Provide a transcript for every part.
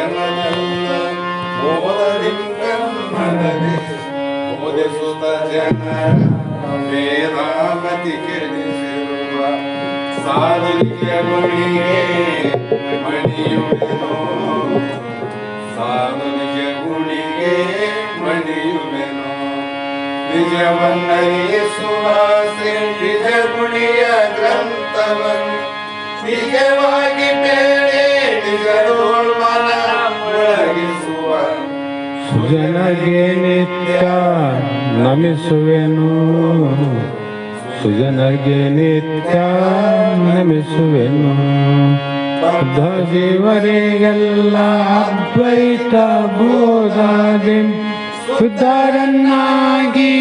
ಜನರೆಲ್ಲ ಮೋದರಿಂಗಮ್ಮನದಿ ಬೋಧಿಸುತ್ತ ಜನರ ವೇದಾಪತಿ ಕೆಡಿಸಿರುವ ಸಾಧುನಿಗೆ ಗುಳಿಗೆ ಮಣಿಯುವೆನೋ ಸಾಧುನಿಗೆ ಗುಳಿಗೆ ಮಣಿಯುವೆನೋ ನಿಜವನ್ನರಿಸುವ ನಿಜ ಗುಳಿಯ ಗ್ರಂಥವನ್ನು ನಿಜವಾಗಿ ಬೇಳೆ ನಿಜದೋಳ್ ಮನ ಒಳಗಿಸುವ ಸುಜನಗೆ ನಿತ್ಯ ನಮಿಸುವೆನು ಸುಜನಗೆ ನಿತ್ಯ ನಮಿಸುವೆನು ಬದ್ಧ ಜೀವರಿಗೆಲ್ಲ ಅದ್ವೈತ ಬೋಧಾದಿ ಶುದ್ಧರನ್ನಾಗಿ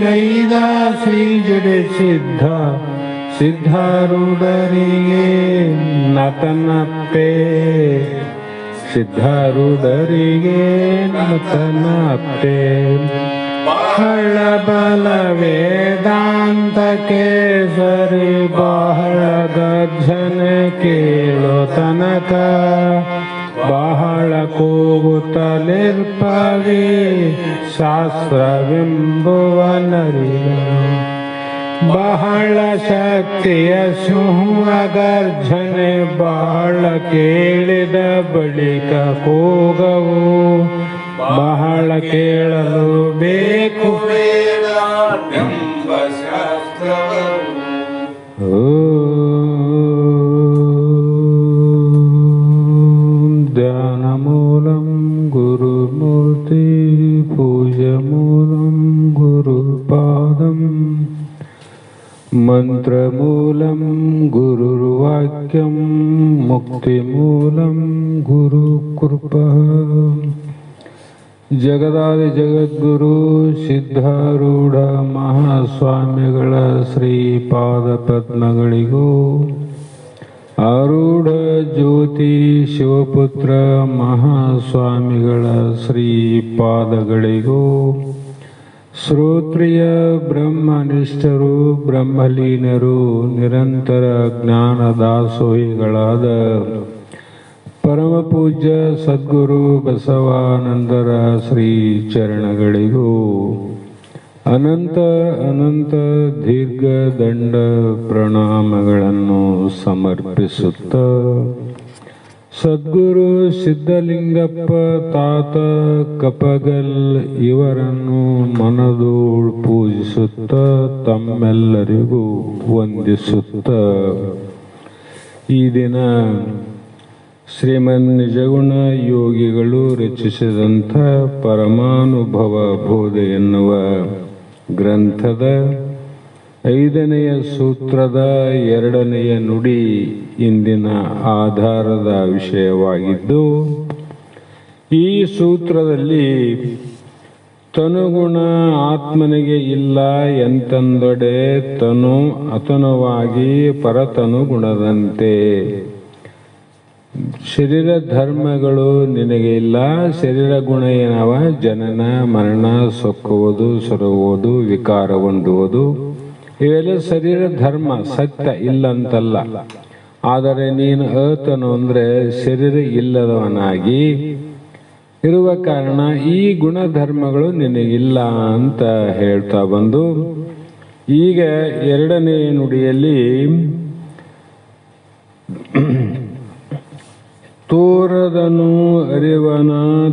ಗೈದ ಶ್ರೀ ಜಡೆ ಸಿದ್ಧ ಸಿದ್ಧಾರೂಢರಿಗೆ ನತನಪ್ಪೆ ಸಿದ್ಧಾರೂಢರಿಗೆ ನತನಪ್ಪೆ ಬಹಳ ಬಲ ವೇದಾಂತ ಕೇಸರಿ ಬಹಳ ಗರ್ಜನೆ ಕೇಳೋ ತನಕ ಬಹಳ ಕೂಗುತ್ತಲಿರ್ಪವಿ ಶಾಸ್ತ್ರವೆಂಬುವನರಿಯನು ಬಹಳ ಶಕ್ತಿಯ ಸಿಂಹ ಗರ್ಜನೆ ಬಹಳ ಕೇಳಿದ ಬಳಿಕ ಕೂಗವು ಬಹಳ ಕೇಳಲು ಬೇಕು ಎಂಬ ಶಾಸ್ತ್ರವು ಧ್ಯಾನ ಮೂಲಂ ಗುರುಮೂರ್ತಿ ಪೂಜ ಮೂಲಂ ಗುರುಪಾದಂ ಮಂತ್ರಮೂಲಂ ಗುರುರ್ವಾಕ್ಯಂ ಮುಕ್ತಿಮೂಲಂ ಗುರುಕೃಪಾ ಜಗದಾದಿ ಜಗದ್ಗುರು ಸಿದ್ಧಾರೂಢ ಮಹಾಸ್ವಾಮಿಗಳ ಶ್ರೀಪಾದ ಪದ್ಮಗಳಿಗೂ ಆರೂಢ ಜ್ಯೋತಿ ಶಿವಪುತ್ರ ಮಹಾಸ್ವಾಮಿಗಳ ಶ್ರೀಪಾದಗಳಿಗೂ ಶ್ರೋತ್ರಿಯ ಬ್ರಹ್ಮನಿಷ್ಠರು ಬ್ರಹ್ಮಲೀನರು ನಿರಂತರ ಜ್ಞಾನದಾಸೋಹಿಗಳಾದ ಪರಮ ಪೂಜ್ಯ ಸದ್ಗುರು ಬಸವಾನಂದರ ಶ್ರೀ ಚರಣಗಳಿಗೂ ಅನಂತ ಅನಂತ ದೀರ್ಘ ದಂಡ ಪ್ರಣಾಮಗಳನ್ನು ಸಮರ್ಪಿಸುತ್ತ ಸದ್ಗುರು ಸಿದ್ಧಲಿಂಗಪ್ಪ ತಾತ ಕಪಗಲ್ ಇವರನ್ನು ಮನದೋಳು ಪೂಜಿಸುತ್ತ ತಮ್ಮೆಲ್ಲರಿಗೂ ವಂದಿಸುತ್ತ ಈ ದಿನ ಶ್ರೀಮನ್ ನಿಜಗುಣ ಯೋಗಿಗಳು ರಚಿಸಿದಂಥ ಪರಮಾನುಭವ ಬೋಧೆ ಎನ್ನುವ ಗ್ರಂಥದ 5ನೆಯ ಸೂತ್ರದ 2ನೆಯ ನುಡಿ ಇಂದಿನ ಆಧಾರದ ವಿಷಯವಾಗಿದ್ದು, ಈ ಸೂತ್ರದಲ್ಲಿ ತನುಗುಣ ಆತ್ಮನಿಗೆ ಇಲ್ಲ ಎಂತಂದೊಡೆ ತನು ಅತನುವಾಗಿ ಪರತನುಗುಣದಂತೆ ಶರೀರ ಧರ್ಮಗಳು ನಿನಗೆ ಇಲ್ಲ. ಶರೀರ ಗುಣ ಏನವ? ಜನನ ಮರಣ, ಸೊಕ್ಕುವುದು, ಸೊರಗುವುದು, ವಿಕಾರ ಹೊಂದುವುದು, ಇವೆಲ್ಲ ಶರೀರ ಧರ್ಮ, ಸತ್ಯ ಇಲ್ಲಂತಲ್ಲ. ಆದರೆ ನೀನು ಅತನು ಅಂದರೆ ಶರೀರ ಇಲ್ಲದವನಾಗಿ ಇರುವ ಕಾರಣ ಈ ಗುಣಧರ್ಮಗಳು ನಿನಗಿಲ್ಲ ಅಂತ ಹೇಳ್ತಾ ಬಂದು, ಈಗ 2ನೇ ನುಡಿಯಲ್ಲಿ ತೋರದನು ಅರಿವನ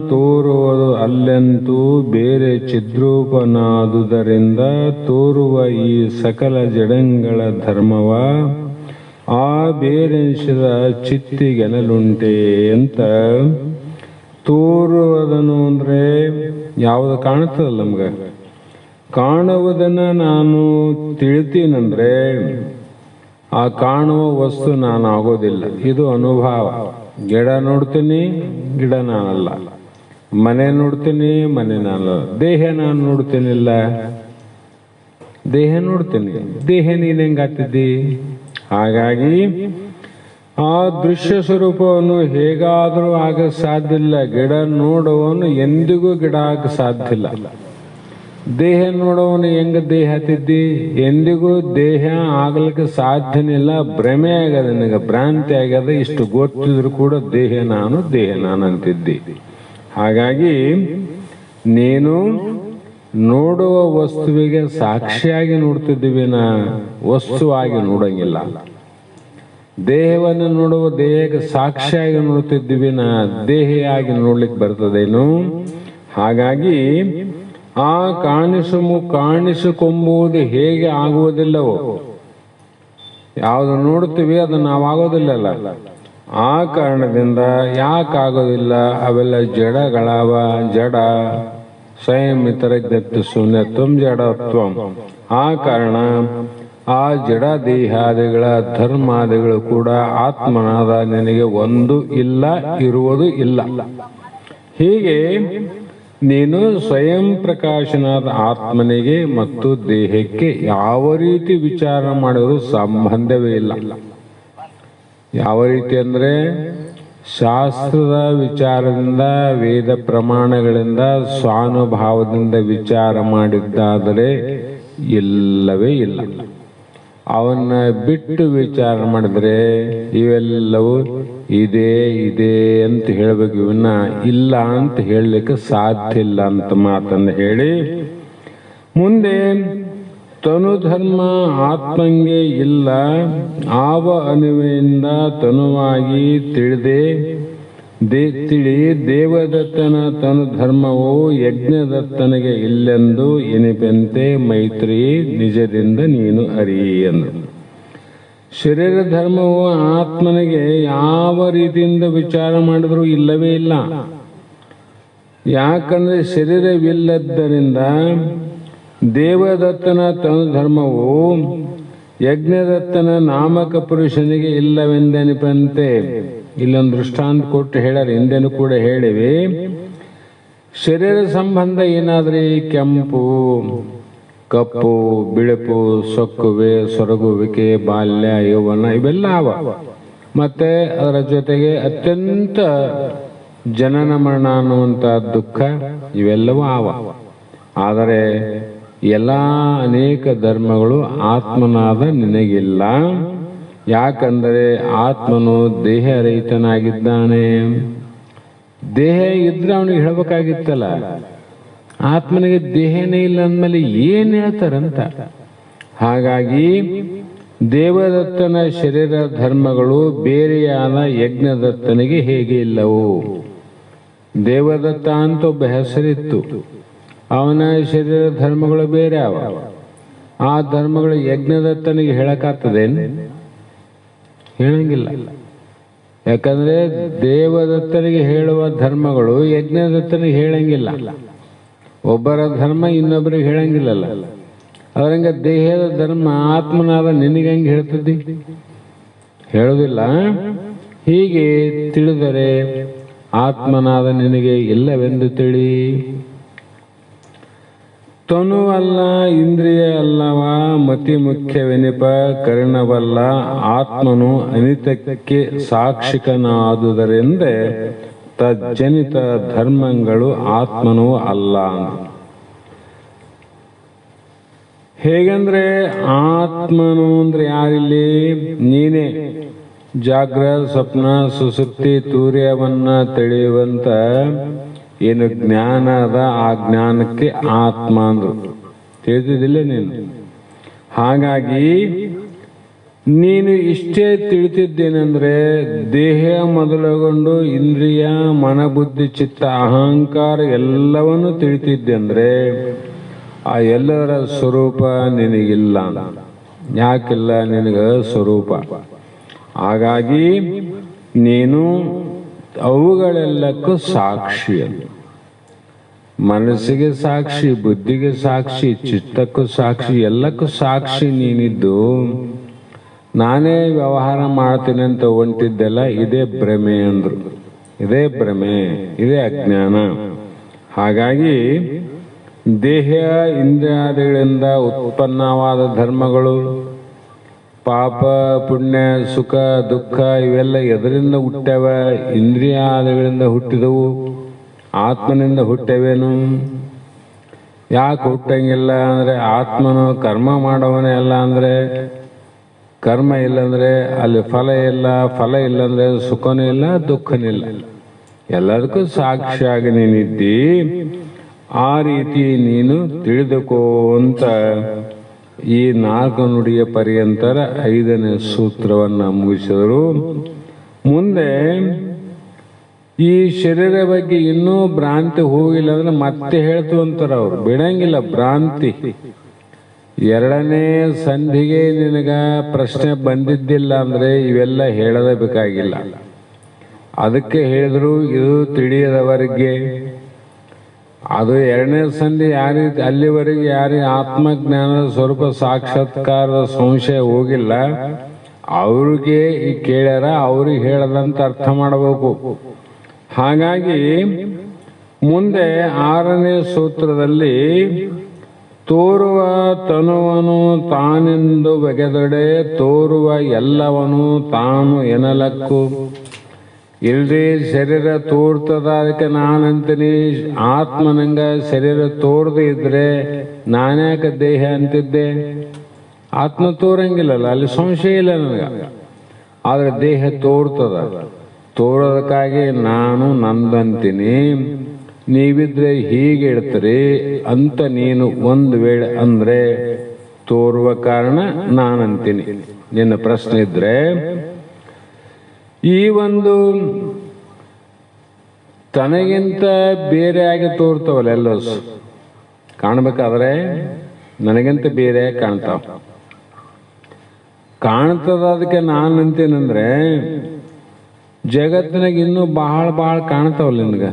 ತೋರುವುದು ಅಲ್ಲೆಂತೂ ಬೇರೆ ಚಿದ್ರೂಪನಾದುದರಿಂದ ತೋರುವ ಈ ಸಕಲ ಜಡಂಗಳ ಧರ್ಮವ ಆ ಬೇರೆನಿಸಿದ ಚಿತ್ತಿಗೆನಲುಂಟೆ ಅಂತ. ತೋರುವುದನು ಅಂದರೆ ಯಾವುದು ಕಾಣುತ್ತದಲ್ಲ ನಮ್ಗೆ, ಕಾಣುವುದನ್ನು ನಾನು ತಿಳಿತೀನಂದ್ರೆ ಆ ಕಾಣುವ ವಸ್ತು ನಾನು ಆಗೋದಿಲ್ಲ. ಇದು ಅನುಭವ. ಗಿಡ ನೋಡ್ತೀನಿ, ಗಿಡ ನಾನಲ್ಲ. ಮನೆ ನೋಡ್ತೀನಿ, ಮನೆ ನಾನಲ್ಲ. ದೇಹ ನಾನು ನೋಡ್ತೀನಿಲ್ಲ, ದೇಹ ನೋಡ್ತೀನಿ. ದೇಹ ನೀನು ಹೆಂಗಾಗ್ತಿದ್ದಿ? ಹಾಗಾಗಿ ಆ ದೃಶ್ಯ ಸ್ವರೂಪವನ್ನು ಹೇಗಾದರೂ ಆಗ ಸಾಧ್ಯ ಇಲ್ಲ. ಗಿಡ ನೋಡುವವನು ಎಂದಿಗೂ ಗಿಡ ಆಗ ಸಾಧ್ಯ ಇಲ್ಲ. ದೇಹ ನೋಡೋನು ಹೆಂಗ ದೇಹ ಹತ್ತಿದ್ದಿ? ಎಂದಿಗೂ ದೇಹ ಆಗ್ಲಿಕ್ಕೆ ಸಾಧ್ಯನೇ ಇಲ್ಲ. ಭ್ರಮೆ ಆಗ್ಯದ, ನಿನಗೆ ಭ್ರಾಂತಿ ಆಗ್ಯದ. ಇಷ್ಟು ಗೊತ್ತಿದ್ರು ಕೂಡ ದೇಹ ನಾನು ಅಂತಿದ್ದಿ. ಹಾಗಾಗಿ ನೀನು ನೋಡುವ ವಸ್ತುವಿಗೆ ಸಾಕ್ಷಿಯಾಗಿ ನೋಡ್ತಿದ್ದೀವಿ, ವಸ್ತುವಾಗಿ ನೋಡಂಗಿಲ್ಲ. ದೇಹವನ್ನು ನೋಡುವ ದೇಹಕ್ಕೆ ಸಾಕ್ಷಿಯಾಗಿ ನೋಡ್ತಿದ್ದೀವಿ, ದೇಹಿಯಾಗಿ ನೋಡ್ಲಿಕ್ಕೆ ಬರ್ತದೇನು? ಹಾಗಾಗಿ ಆ ಕಾಣಿಸಿಕೊಂಬುವುದು ಹೇಗೆ ಆಗುವುದಿಲ್ಲವೋ, ಯಾವುದು ನೋಡ್ತೀವಿ ಅದು ನಾವಾಗೋದಿಲ್ಲಲ್ಲ. ಆ ಕಾರಣದಿಂದ ಯಾಕಾಗೋದಿಲ್ಲ? ಅವೆಲ್ಲ ಜಡಗಳವ. ಜಡ ಸ್ವಯಂ ಇತರಜ್ಞತ್ವ ಶೂನ್ಯತ್ವಂ ಜಡತ್ವಂ. ಆ ಕಾರಣ ಆ ಜಡ ದೇಹಾದಿಗಳ ಧರ್ಮಾದಿಗಳು ಕೂಡ ಆತ್ಮನಾದ ನಿನಗೆ ಒಂದು ಇಲ್ಲ, ಇರುವುದು ಇಲ್ಲ. ಹೀಗೆ ನೀನು ಸ್ವಯಂ ಪ್ರಕಾಶನಾದ ಆತ್ಮನಿಗೆ ಮತ್ತು ದೇಹಕ್ಕೆ ಯಾವ ರೀತಿ ವಿಚಾರ ಮಾಡಿದರೂ ಸಂಬಂಧವೇ ಇಲ್ಲ. ಯಾವ ರೀತಿ ಅಂದ್ರೆ, ಶಾಸ್ತ್ರದ ವಿಚಾರದಿಂದ, ವೇದ ಪ್ರಮಾಣಗಳಿಂದ, ಸ್ವಾನುಭಾವದಿಂದ ವಿಚಾರ ಮಾಡಿದ್ದಾದರೆ ಇಲ್ಲವೇ ಇಲ್ಲ. ಅವನ್ನ ಬಿಟ್ಟು ವಿಚಾರ ಮಾಡಿದ್ರೆ ಇವೆಲ್ಲವೂ ಇದೆ ಇದೆ ಅಂತ ಹೇಳಬೇಕು. ಇವನ್ನ ಇಲ್ಲ ಅಂತ ಹೇಳಲಿಕ್ಕೆ ಸಾಧ್ಯ ಇಲ್ಲ ಅಂತ ಮಾತನ್ನು ಹೇಳಿ ಮುಂದೆ ತನು ಧರ್ಮ ಆತ್ಮಂಗೆ ಇಲ್ಲ. ಆವ ಅನುವಿನಿಂದ ತನುವಾಗಿ ತಿಳಿ ದೇವದತ್ತನ ತನು ಧರ್ಮವು ಯಜ್ಞದತ್ತನಿಗೆ ಇಲ್ಲೆಂದು ಎನಿಪಂತೆ ಮೈತ್ರಿ ನಿಜದಿಂದ ನೀನು ಅರಿಯೆಂದು. ಶರೀರ ಧರ್ಮವು ಆತ್ಮನಿಗೆ ಯಾವ ರೀತಿಯಿಂದ ವಿಚಾರ ಮಾಡಿದರೂ ಇಲ್ಲವೇ ಇಲ್ಲ. ಯಾಕಂದ್ರೆ ಶರೀರವಿಲ್ಲದ್ದರಿಂದ ದೇವದತ್ತನ ತನು ಧರ್ಮವು ಯಜ್ಞದತ್ತನ ನಾಮಕ ಪುರುಷನಿಗೆ ಇಲ್ಲವೆಂದೆನಿಪಂತೆ. ಇಲ್ಲೊಂದು ದೃಷ್ಟಾಂತ ಕೊಟ್ಟು ಹೇಳ್ಯಾರ, ಹಿಂದೆನೂ ಕೂಡ ಹೇಳಿವಿ. ಶರೀರ ಸಂಬಂಧ ಏನಾದ್ರಿ ಕೆಂಪು, ಕಪ್ಪು, ಬಿಳುಪು, ಸೊಕ್ಕುವೆ, ಸೊರಗುವಿಕೆ, ಬಾಲ್ಯ, ಯೌವನ ಇವೆಲ್ಲ ಅವ. ಮತ್ತೆ ಅದರ ಜೊತೆಗೆ ಅತ್ಯಂತ ಜನನ ಮರಣ ಅನ್ನುವಂಥ ದುಃಖ ಇವೆಲ್ಲವೂ ಅವ. ಆದರೆ ಎಲ್ಲ ಅನೇಕ ಧರ್ಮಗಳು ಆತ್ಮನಾದ ನಿನಗಿಲ್ಲ. ಯಾಕಂದರೆ ಆತ್ಮನು ದೇಹರಹಿತನಾಗಿದ್ದಾನೆ. ದೇಹ ಇದ್ರೆ ಅವನಿಗೆ ಹೇಳ್ಬೇಕಾಗಿತ್ತಲ್ಲ. ಆತ್ಮನಿಗೆ ದೇಹನೇ ಇಲ್ಲ ಅಂದಮೇಲೆ ಏನ್ ಹೇಳ್ತಾರಂತ. ಹಾಗಾಗಿ ದೇವದತ್ತನ ಶರೀರ ಧರ್ಮಗಳು ಬೇರೆಯಾದ ಯಜ್ಞದತ್ತನಿಗೆ ಹೇಗೆ ಇಲ್ಲವು? ದೇವದತ್ತ ಅಂತ ಒಬ್ಬ ಹೆಸರಿತ್ತು, ಅವನ ಶರೀರ ಧರ್ಮಗಳು ಬೇರೆ ಅವ. ಆ ಧರ್ಮಗಳು ಯಜ್ಞದತ್ತನಿಗೆ ಹೇಳಕ್ಕಾಗ್ತದೇನು? ಹೇಳಂಗಿಲ್ಲ. ಯಾಕಂದ್ರೆ ದೇವದತ್ತನಿಗೆ ಹೇಳುವ ಧರ್ಮಗಳು ಯಜ್ಞದತ್ತನಿಗೆ ಹೇಳಂಗಿಲ್ಲ. ಒಬ್ಬರ ಧರ್ಮ ಇನ್ನೊಬ್ಬರಿಗೆ ಹೇಳಂಗಿಲ್ಲಲ್ಲ. ಅದರಂಗ ದೇಹದ ಧರ್ಮ ಆತ್ಮನಾದ ನಿನಗೆ ಹೆಂಗೆ ಹೇಳ್ತದ್ದಿ? ಹೇಳುವುದಿಲ್ಲ. ಹೀಗೆ ತಿಳಿದರೆ ಆತ್ಮನಾದ ನಿನಗೆ ಇಲ್ಲವೆಂದು ತಿಳಿ. ತನುವಲ್ಲ, ಇಂದ್ರಿಯ ಅಲ್ಲವ, ಮತಿ ಮುಖ್ಯವೆನಿಪ ಕರ್ಣವಲ್ಲ. ಆತ್ಮನು ಅನಿತಕ್ಕೆ ಸಾಕ್ಷಿಕನಾದುದರಿಂದ ತಜ್ಜನಿತ ಧರ್ಮಗಳು ಆತ್ಮನೂ ಅಲ್ಲ. ಹೇಗಂದ್ರೆ ಆತ್ಮನು ಅಂದ್ರೆ ಯಾರಿಲ್ಲಿ? ನೀನೇ. ಜಾಗ್ರತ, ಸ್ವಪ್ನ, ಸುಸುಪ್ತಿ, ತೂರ್ಯವನ್ನ ತಿಳಿಯುವಂತ ಏನು ಜ್ಞಾನ ಅದ, ಆ ಜ್ಞಾನಕ್ಕೆ ಆತ್ಮ ಅಂದ್ರು. ತಿಳಿದಿಲ್ಲ ನೀನು. ಹಾಗಾಗಿ ನೀನು ಇಷ್ಟೇ ತಿಳಿತಿದ್ದೇನೆಂದ್ರೆ, ದೇಹ ಮೊದಲುಗೊಂಡು ಇಂದ್ರಿಯ, ಮನ, ಬುದ್ಧಿ, ಚಿತ್ತ, ಅಹಂಕಾರ ಎಲ್ಲವನ್ನು ತಿಳಿತಿದ್ದೆ ಅಂದ್ರೆ ಆ ಎಲ್ಲರ ಸ್ವರೂಪ ನಿನಗಿಲ್ಲ. ಯಾಕಿಲ್ಲ ನಿನಗ ಸ್ವರೂಪ? ಹಾಗಾಗಿ ನೀನು ಅವುಗಳೆಲ್ಲಕ್ಕೂ ಸಾಕ್ಷಿ. ಮನಸ್ಸಿಗೆ ಸಾಕ್ಷಿ, ಬುದ್ಧಿಗೆ ಸಾಕ್ಷಿ, ಚಿತ್ತಕ್ಕೂ ಸಾಕ್ಷಿ, ಎಲ್ಲಕ್ಕೂ ಸಾಕ್ಷಿ ನೀನಿದ್ದು ನಾನೇ ವ್ಯವಹಾರ ಮಾಡ್ತೀನಿ ಅಂತ ಹೊಂಟಿದ್ದೆಲ್ಲ ಇದೇ ಭ್ರಮೆ ಅಂದ್ರು. ಇದೇ ಭ್ರಮೆ, ಇದೇ ಅಜ್ಞಾನ. ಹಾಗಾಗಿ ದೇಹ ಇಂದ್ರಿಯಾದಿಗಳಿಂದ ಉತ್ಪನ್ನವಾದ ಧರ್ಮಗಳು, ಪಾಪ ಪುಣ್ಯ, ಸುಖ ದುಃಖ ಇವೆಲ್ಲ ಎದರಿಂದ ಹುಟ್ಟವ? ಇಂದ್ರಿಯಾದಿಗಳಿಂದ ಹುಟ್ಟಿದವು. ಆತ್ಮನಿಂದ ಹುಟ್ಟವೇನು? ಯಾಕೆ ಹುಟ್ಟಂಗಿಲ್ಲ ಅಂದರೆ ಆತ್ಮನು ಕರ್ಮ ಮಾಡವನೇ ಅಲ್ಲ ಅಂದರೆ ಕರ್ಮ ಇಲ್ಲಂದ್ರೆ ಅಲ್ಲಿ ಫಲ ಇಲ್ಲ, ಫಲ ಇಲ್ಲಂದ್ರೆ ಸುಖನೂ ಇಲ್ಲ, ದುಃಖನೂ ಇಲ್ಲ. ಎಲ್ಲದಕ್ಕೂ ಸಾಕ್ಷಿಯಾಗಿ ನೀನಿದ್ದಿ. ಆ ರೀತಿ ನೀನು ತಿಳಿದುಕೋ ಅಂತ ಈ 4 ನುಡಿಯ ಪರ್ಯಂತರ 5ನೇ ಸೂತ್ರವನ್ನ ಮುಗಿಸಿದರು. ಮುಂದೆ ಈ ಶರೀರ ಬಗ್ಗೆ ಇನ್ನೂ ಭ್ರಾಂತಿ ಹೋಗಿಲ್ಲ ಅಂದ್ರೆ ಮತ್ತೆ ಹೇಳ್ತು ಅಂತಾರ ಅವ್ರು. ಬಿಡಂಗಿಲ್ಲ ಭ್ರಾಂತಿ. 2ನೇ ಸಂಧಿಗೆ ನಿನಗ ಪ್ರಶ್ನೆ ಬಂದಿದ್ದಿಲ್ಲ ಅಂದ್ರೆ ಇವೆಲ್ಲ ಹೇಳಲೇಬೇಕಾಗಿಲ್ಲ. ಅದಕ್ಕೆ ಹೇಳಿದ್ರು ಇದು ತಿಳಿಯದವರಿಗೆ. ಅದು 2ನೇ ಸಂಧಿ ಯಾರಿಗೆ ಅಲ್ಲಿವರೆಗೆ ಯಾರಿಗೆ ಆತ್ಮಜ್ಞಾನದ ಸ್ವರೂಪ ಸಾಕ್ಷಾತ್ಕಾರದ ಸಂಶಯ ಹೋಗಿಲ್ಲ ಅವ್ರಿಗೆ ಈ ಕೇಳ್ಯಾರ, ಅವ್ರಿಗೆ ಹೇಳದಂತ ಅರ್ಥ ಮಾಡಬೇಕು. ಹಾಗಾಗಿ ಮುಂದೆ 6ನೇ ಸೂತ್ರದಲ್ಲಿ ತೋರುವ ತನುವನು ತಾನೆಂದು ಬಗೆದೊಡೆ ತೋರುವ ಎಲ್ಲವನು ತಾನು ಎನಲಕ್ಕು. ಇಲ್ರಿ ಶರೀರ ತೋರ್ತದ ಅದಕ್ಕೆ ನಾನಂತೀನಿ, ಆತ್ಮ ನಂಗ ಶರೀರ ತೋರ್ದು ಇದ್ರೆ ನಾನ್ಯಾಕೆ ದೇಹ ಅಂತಿದ್ದೆ? ಆತ್ಮ ತೋರಂಗಿಲ್ಲಲ್ಲ, ಅಲ್ಲಿ ಸಂಶಯ ಇಲ್ಲ ನನಗ. ಆದ್ರೆ ದೇಹ ತೋರ್ತದ, ತೋರೋದಕ್ಕಾಗಿ ನಾನು ನಂದಂತೀನಿ. ನೀವಿದ್ರೆ ಹೀಗೆ ಹೇಳ್ತೀರಿ ಅಂತ ನೀನು ಒಂದು ವೇಳೆ ಅಂದ್ರೆ ತೋರುವ ಕಾರಣ ನಾನಂತೀನಿ. ನಿನ್ನ ಪ್ರಶ್ನೆ ಇದ್ರೆ ಈ ಒಂದು ತನಗಿಂತ ಬೇರೆಯಾಗಿ ತೋರ್ತವಲ್ಲ ಎಲ್ಲ ಕಾಣ್ಬೇಕಾದ್ರೆ ನನಗಿಂತ ಬೇರೆಯಾಗಿ ಕಾಣ್ತಾವ. ಕಾಣ್ತದ ಅದಕ್ಕೆ ನಾನಂತೀನಂದ್ರೆ ಜಗತ್ತಿನಾಗ ಇನ್ನೂ ಬಹಳ ಕಾಣ್ತಾವಲ್ಲ ನಿನಗ,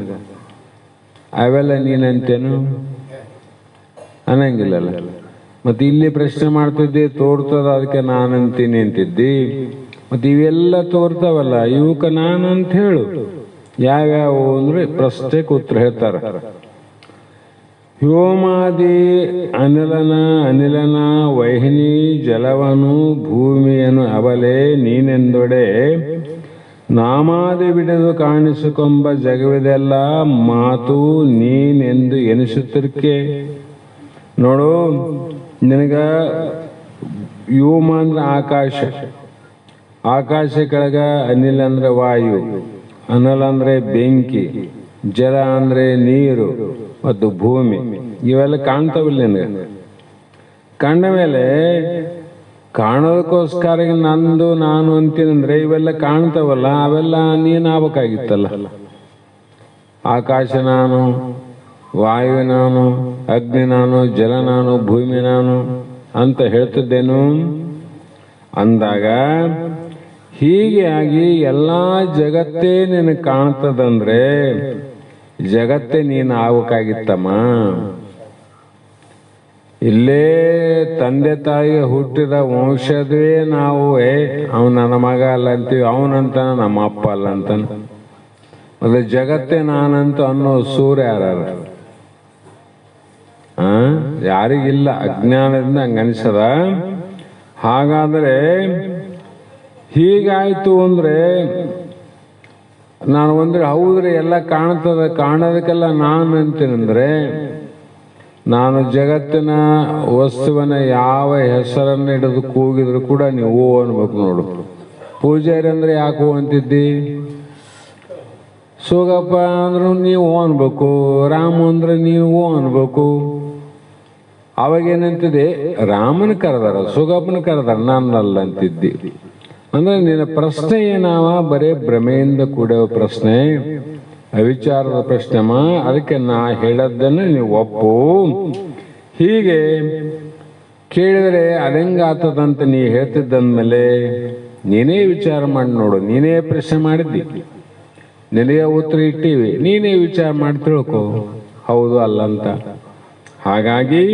ಅವೆಲ್ಲ ನೀನಂತೇನು ಅನ್ನಂಗಿಲ್ಲಲ್ಲ. ಮತ್ತೆ ಇಲ್ಲಿ ಪ್ರಶ್ನೆ ಮಾಡ್ತಿದ್ದಿ ತೋರ್ತದ ಅದಕ್ಕೆ ನಾನಂತೀನಿ ಅಂತಿದ್ದಿ. ಮತ್ತೆ ಇವೆಲ್ಲ ತೋರ್ತಾವಲ್ಲ ಇವಕ್ಕ ನಾನಂತ ಹೇಳು. ಯಾವ್ಯಾವು ಅಂದ್ರೆ ಪ್ರಶ್ನೆಗೆ ಉತ್ತರ ಹೇಳ್ತಾರ. ವ್ಯೋಮಾದಿ ಅನಿಲನ ವಹಿನಿ ಜಲವನು ಭೂಮಿಯನ್ನು ಅವಲೇ ನೀನೆಂದೊಡೆ ನಾಮಾದಿ ಬಿಡದು ಕಾಣಿಸಿಕೊಂಬ ಜಗವಿದೆಲ್ಲ ಮಾತು ನೀನೆಂದು ಎನಿಸುತ್ತಿರ್ಕೆ. ನೋಡು, ನಿನಗ ವ್ಯೋಮ ಅಂದ್ರೆ ಆಕಾಶ, ಆಕಾಶ ಕೆಳಗ ಅನಿಲ ಅಂದ್ರೆ ವಾಯು, ಅನಲ ಅಂದ್ರೆ ಬೆಂಕಿ, ಜಲ ಅಂದ್ರೆ ನೀರು ಮತ್ತು ಭೂಮಿ ಇವೆಲ್ಲ ಕಾಣ್ತಾವಿಲ್ಲ ನಿನಗೆ. ಕಂಡ ಮೇಲೆ ಕಾಣೋದಕ್ಕೋಸ್ಕರ ನಂದು ನಾನು ಅಂತೀನಂದ್ರೆ ಇವೆಲ್ಲ ಕಾಣ್ತಾವಲ್ಲ ಅವೆಲ್ಲ ನೀನು ಆಗ್ಬೇಕಾಗಿತ್ತಲ್ಲ. ಆಕಾಶ ನಾನು, ವಾಯು ನಾನು, ಅಗ್ನಿ ನಾನು, ಜಲ ನಾನು, ಭೂಮಿ ನಾನು ಅಂತ ಹೇಳ್ತಿದ್ದೇನು ಅಂದಾಗ ಹೀಗೆ ಆಗಿ ಎಲ್ಲಾ ಜಗತ್ತೇ ನಿನಗೆ ಕಾಣ್ತದಂದ್ರೆ ಜಗತ್ತೇ ನೀನು ಆಗ್ಬೇಕಾಗಿತ್ತಮ್ಮ. ಇಲ್ಲೇ ತಂದೆ ತಾಯಿ ಹುಟ್ಟಿದ ವಂಶದೇ ನಾವು ಅವನು ನನ್ನ ಮಗ ಅಲ್ಲ ಅಂತೀವಿ, ಅವನಂತಾನ ನಮ್ಮ ಅಪ್ಪ ಅಲ್ಲ ಅಂತಾನ. ಮತ್ತೆ ಜಗತ್ತೇ ನಾನಂತ ಅನ್ನೋ ಸೂರ್ಯ ಯಾರು? ಯಾರಿಗಿಲ್ಲ, ಅಜ್ಞಾನದಿಂದ ಹಂಗನ್ಸದ. ಹಾಗಾದ್ರೆ ಹೀಗಾಯ್ತು ಅಂದ್ರೆ ನಾನು ಒಂದ್ರೆ ಹೌದ್ರಿ ಎಲ್ಲ ಕಾಣ್ತದ, ಕಾಣೋದಕ್ಕೆಲ್ಲ ನಾನು ಅಂತೀನಂದ್ರೆ ನಾನು ಜಗತ್ತಿನ ವಸ್ತುವಿನ ಯಾವ ಹೆಸರನ್ನು ಹಿಡಿದು ಕೂಗಿದ್ರು ಕೂಡ ನೀವು ಓ ಅನ್ಬೇಕು. ನೋಡು, ಪೂಜಾರಿ ಅಂದ್ರೆ ಯಾಕೆ ಹೋ ಅಂತಿದ್ದಿ? ಸೋಗಪ್ಪ ಅಂದ್ರು ನೀವು ಓ ಅನ್ಬೇಕು, ರಾಮ ಅಂದ್ರೆ ನೀವು ಓ ಅನ್ಬೇಕು. ಅವಾಗೇನಂತಿದೆ, ರಾಮನ ಕರೆದಾರ, ಸುಗಪ್ಪನ ಕರೆದಾರ, ನಾನಲ್ಲ ಅಂತಿದ್ದಿ. ಅಂದ್ರೆ ನಿನ್ನ ಪ್ರಶ್ನೆ ಏನಾವ ಬರೇ ಭ್ರಮೆಯಿಂದ ಕೂಡೋ ಪ್ರಶ್ನೆ, ಅವಿಚಾರದ ಪ್ರಶ್ನೆಮ. ಅದಕ್ಕೆ ನಾ ಹೇಳದ್ದನ್ನು ನೀವು ಒಪ್ಪು. ಹೀಗೆ ಕೇಳಿದರೆ ಅದಂಗಾತದಂತ ನೀ ಹೇಳ್ತಿದ್ದಂದ್ಮೇಲೆ ನೀನೇ ವಿಚಾರ ಮಾಡಿ ನೋಡು. ನೀನೇ ಪ್ರಶ್ನೆ ಮಾಡಿದ್ದಿ, ನಿನಗೆ ಉತ್ತರ ಇಟ್ಟಿವಿ, ನೀನೇ ವಿಚಾರ ಮಾಡಿ ತಿಳ್ಕೊ ಹೌದು ಅಲ್ಲ ಅಂತ. ಹಾಗಾಗಿ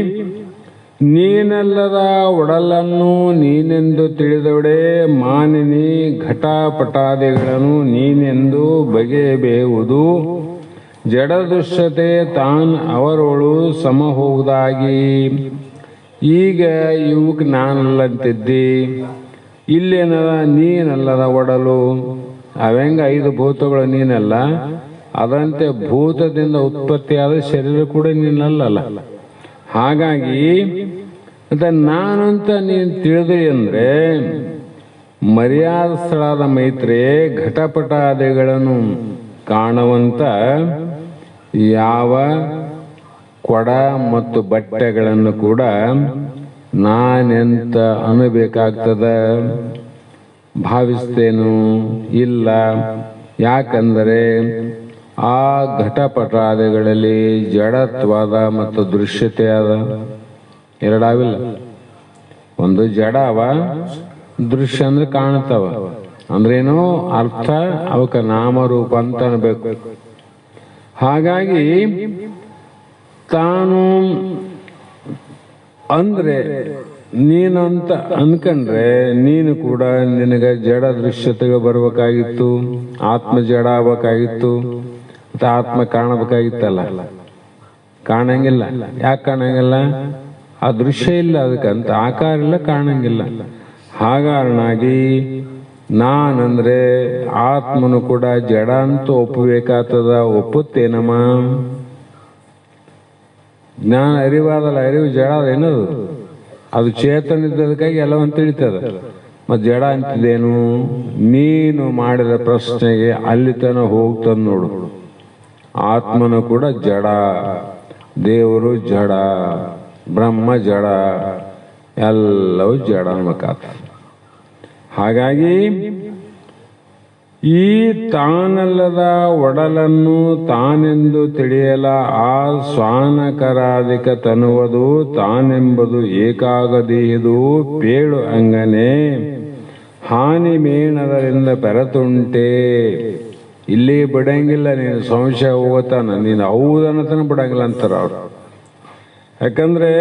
ನೀನೆಲ್ಲದ ಒಡಲನ್ನು ನೀನೆಂದು ತಿಳಿದೊಡೆ ಮಾನಿನಿ ಘಟಪಟಾದಿಗಳನ್ನು ನೀನೆಂದು ಬಗೆಯಬೇವುದು ಜಡದುಶ್ಯತೆ ತಾನ್ ಅವರೊಳು ಸಮ ಹೋಗುವುದಾಗಿ. ಈಗ ಇವಕ್ಕೆ ನಾನಲ್ಲಂತಿದ್ದಿ, ಇಲ್ಲೇನದ ನೀನಲ್ಲದ ಒಡಲು. ಅವೆಂಗ 5 ಭೂತಗಳು ನೀನಲ್ಲ, ಅದಂತೆ ಭೂತದಿಂದ ಉತ್ಪತ್ತಿಯಾದ ಶರೀರ ಕೂಡ ನೀನಲ್ಲಲ್ಲ. ಹಾಗಾಗಿ ಮತ್ತೆ ನಾನಂತ ನೀನು ತಿಳಿದ್ರಿ ಅಂದರೆ ಮರ್ಯಾದಸ್ಥಳಾದ ಮೈತ್ರಿ ಘಟಪಟಾದಿಗಳನ್ನು ಕಾಣುವಂಥ ಯಾವ ಕೊಡ ಮತ್ತು ಬಟ್ಟೆಗಳನ್ನು ಕೂಡ ನಾನೆಂತ ಅನ್ನಬೇಕಾಗ್ತದ ಭಾವಿಸ್ತೇನು? ಇಲ್ಲ. ಯಾಕಂದರೆ ಆ ಘಟಪಟಾದಿಗಳಲ್ಲಿ ಜಡತ್ವಾದ ಮತ್ತು ದೃಶ್ಯತೆಯಾದ ಎರಡಾವಿಲ್ಲ. ಒಂದು ಜಡ ಅವ, ದೃಶ್ಯ ಅಂದ್ರೆ ಕಾಣ್ತವ. ಅಂದ್ರೇನು ಅರ್ಥ? ಅವಕ್ಕೆ ನಾಮರೂಪ ಅಂತ ಅನ್ಬೇಕು. ಹಾಗಾಗಿ ತಾನು ಅಂದ್ರೆ ನೀನಂತ ಅನ್ಕಂಡ್ರೆ ನೀನು ಕೂಡ ನಿನಗೆ ಜಡ ದೃಶ್ಯತೆಗೆ ಬರ್ಬೇಕಾಗಿತ್ತು, ಆತ್ಮ ಜಡ ಆಗ್ಬೇಕಾಗಿತ್ತು, ಮತ್ತೆ ಆತ್ಮ ಕಾಣಬೇಕಾಗಿತ್ತಲ್ಲ. ಕಾಣಂಗಿಲ್ಲ. ಯಾಕೆ ಕಾಣಂಗಿಲ್ಲ? ಆ ದೃಶ್ಯ ಇಲ್ಲ, ಅದಕ್ಕಂತ ಆಕಾರ ಇಲ್ಲ, ಕಾಣಂಗಿಲ್ಲ. ಹಾಗಾರನಾಗಿ ನಾನಂದ್ರೆ ಆತ್ಮನು ಕೂಡ ಜಡ ಅಂತ ಒಪ್ಪಬೇಕಾಗ್ತದ. ಒಪ್ಪುತ್ತೇನಮ್ಮ? ಜ್ಞಾನ ಅರಿವಾದಲ್ಲ, ಅರಿವು ಜಡ ಏನದು? ಅದು ಚೇತನ ಇದ್ದದಕ್ಕಾಗಿ ಎಲ್ಲವಂತ ತಿಳಿತದ. ಮತ್ತು ಜಡ ಅಂತಿದ್ದೇನು? ನೀನು ಮಾಡಿದ ಪ್ರಶ್ನೆಗೆ ಅಲ್ಲಿ ತನ ಹೋಗ್ತದ ನೋಡು. ಆತ್ಮನು ಕೂಡ ಜಡ, ದೇವರು ಜಡ, ಬ್ರಹ್ಮ ಜಡ, ಎಲ್ಲವೂ ಜಡ ಅನ್ಬೇಕಾಗ್ತದೆ. ಹಾಗಾಗಿ ಈ ತಾನಲ್ಲದ ಒಡಲನ್ನು ತಾನೆಂದು ತಿಳಿಯಲ ಆ ಸ್ವಾನಕರಾಧಿಕ ತನುವುದು ತಾನೆಂಬುದು ಏಕಾಗದಿಹುದು ಪೇಳು ಅಂಗನೆ ಹಾನಿ ಮೇಣದರಿಂದ ಬೆರತುಂಟೆ. ಇಲ್ಲಿ ಬಿಡಂಗಿಲ್ಲ, ನೀನು ಸಂಶಯ ಹೋಗತಾನ, ನೀನು ಹೌದನ್ನತನ ಬಿಡಂಗಿಲ್ಲ ಅಂತಾರ ಅವ್ರು. ಯಾಕಂದ್ರೆ